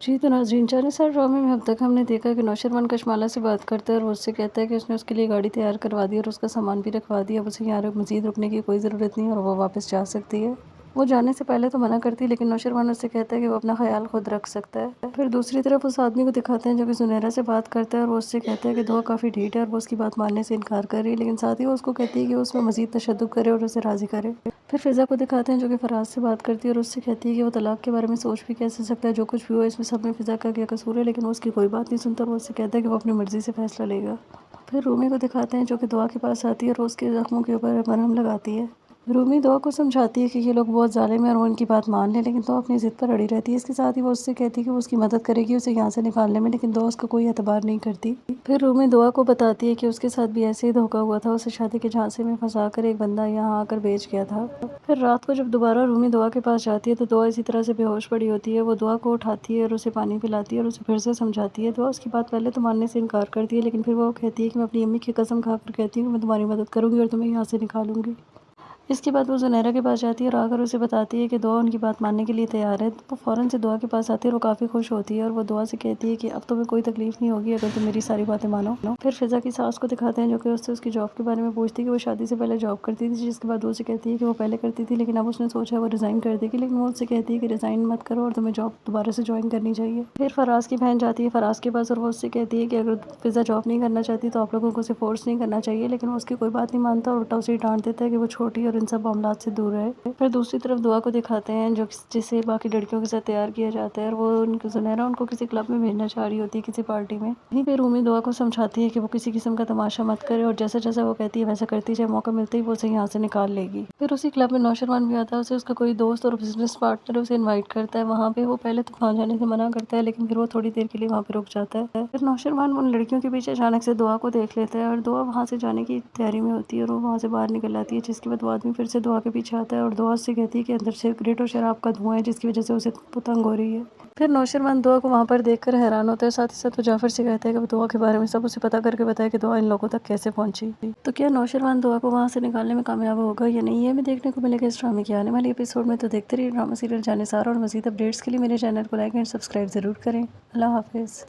जी, तो नाज़रीन, जानिसार ड्रामे में अब तक हमने देखा कि नौशरवान कशमाला से बात करता है और वो उससे कहता है कि उसने उसके लिए गाड़ी तैयार करवा दी और उसका सामान भी रखवा दिया। अब उसे यहाँ मज़ीद रुकने की कोई ज़रूरत नहीं है और वो वापस जा सकती है। वो जाने से पहले तो मना करती है, लेकिन नौशरवान उससे कहता है कि वो अपना ख़्याल खुद रख सकता है। फिर दूसरी तरफ उस आदमी को दिखाते हैं जो कि ज़ुनैरा से बात करता है और वो उससे कहता है कि दुआ काफ़ी ढीठ है और वो उसकी बात मानने से इनकार कर रही है, लेकिन साथ ही वो उसको कहती है कि वो उसमें मज़ीद तशद्दुद करे और उसे राज़ी करे। फिर फ़िज़ा को दिखाते हैं जो कि फ़राज़ से बात करती है और उससे कहती है कि वो तलाक के बारे में सोच भी कैसे सकता है, जो कुछ भी हुआ इसमें सब में फ़िज़ा का क्या कसूर है, लेकिन वो उसकी कोई बात नहीं सुनता और वो उससे कहता है कि वो अपनी मर्ज़ी से फ़ैसला लेगा। फिर रूमी को दिखाते हैं जो कि दुआ के पास आती है और उसके ज़ख्मों के ऊपर मरहम लगाती है। रूमी दुआ को समझाती है कि ये लोग बहुत ज़ालिम हैं और वो उनकी बात मान लें, लेकिन दुआ अपनी ज़िद पर अड़ी रहती है। इसके साथ ही वो उससे कहती है कि वो उसकी मदद करेगी उसे यहाँ से निकालने में, लेकिन दुआ उसका कोई एतबार नहीं करती। फिर रूमी दुआ को बताती है कि उसके साथ भी ऐसे ही धोखा हुआ था, उसे शादी के झांसे में फंसाकर एक बंदा यहाँ आकर बेच गया था। फिर रात को जब दोबारा रूमी दुआ के पास जाती है तो दुआ इसी तरह से बेहोश पड़ी होती है। वो दुआ को उठाती है और उसे पानी पिलाती है और उसे फिर से समझाती है। दुआ उसकी बात पहले तो मानने से इनकार करती है, लेकिन फिर वो कहती है कि मैं अपनी अम्मी की कसम खाकर कहती हूँ कि मैं तुम्हारी मदद करूँगी और तुम्हें यहाँ से निकालूंगी। इसके बाद वो ज़ुनैरा के पास जाती है और आकर उसे बताती है कि दुआ उनकी बात मानने के लिए तैयार है। तो वो फ़ौरन से दुआ के पास आती है और वो काफ़ी खुश होती है और वो दुआ से कहती है कि अब तुम्हें कोई तकलीफ़ नहीं होगी अगर तुम मेरी सारी बातें मानो। फिर फ़िज़ा की सास को दिखाते हैं जो कि उससे उसकी जॉब के बारे में पूछती है कि वो शादी से पहले जॉब करती थी, जिसके बाद वो उसे कहती है कि वो पहले करती थी लेकिन अब उसने सोचा है वो रिज़ाइन कर देगी, लेकिन वो उससे कहती है कि रिज़ाइन मत करो और तुम्हें जॉब दोबारा से जॉइन करनी चाहिए। फिर फ़राज़ की बहन जाती है फ़राज़ के पास और वो उससे कहती है कि अगर फ़िज़ा जॉब नहीं करना चाहती तो आप लोगों को उसे फ़ोर्स नहीं करना चाहिए, लेकिन वो उसकी कोई बात नहीं मानता और उल्टा उसे डांट देता है कि वो छोटी और इन सब मामलात से दूर रहे। फिर दूसरी तरफ दुआ को दिखाते हैं जो जिसे बाकी लड़कियों के साथ तैयार किया जाता है और वो उनको ज़ुनैरा उनको किसी क्लब में भेजना चाह रही होती है, किसी पार्टी में। वहीं पे रूमी दुआ को समझाती है कि वो किसी किस्म का तमाशा मत करे और जैसा जैसा वो कहती है वैसा करती जाए, मौका मिलते ही वो उसे यहाँ से निकाल लेगी। फिर उसी क्लब में नौशरवान भी आता है, उसे उसका कोई दोस्त और बिजनेस पार्टनर उसे इन्वाइट करता है। वहाँ पे वो पहले तो वहाँ जाने से मना करता है, लेकिन फिर वो थोड़ी देर के लिए वहाँ पे रुक जाता है। फिर नौशरवान उन लड़कियों के पीछे अचानक से दुआ को देख लेता है और दुआ वहाँ से जाने की तैयारी में होती है और वो वहाँ से बाहर निकल आती है, जिसके बाद वो आदमी फिर से दुआ के पीछे आता है और दुआ उससे कहती है कि अंदर सिगरेट और शराब का धुआं है जिसकी वजह से उसे तंग हो रही है। फिर नौशरवान दुआ को वहाँ पर देखकर हैरान होता है, साथ ही साथ वो जाफर से कहता है कि वो दुआ के बारे में सब उसे पता करके बताए कि दुआ इन लोगों तक कैसे पहुंची। तो क्या नौशरवान दुआ को वहाँ से निकालने में कामयाब होगा या नहीं, ये हमें देखने को मिलेगा इस ड्रामे के आने वाले एपिसोड में। तो देखते रहिए ड्रामा सीरियल जानिसार और मज़ीद अपडेट्स के लिए मेरे चैनल को लाइक एंड सब्सक्राइब ज़रूर करें। अल्लाह हाफिज़।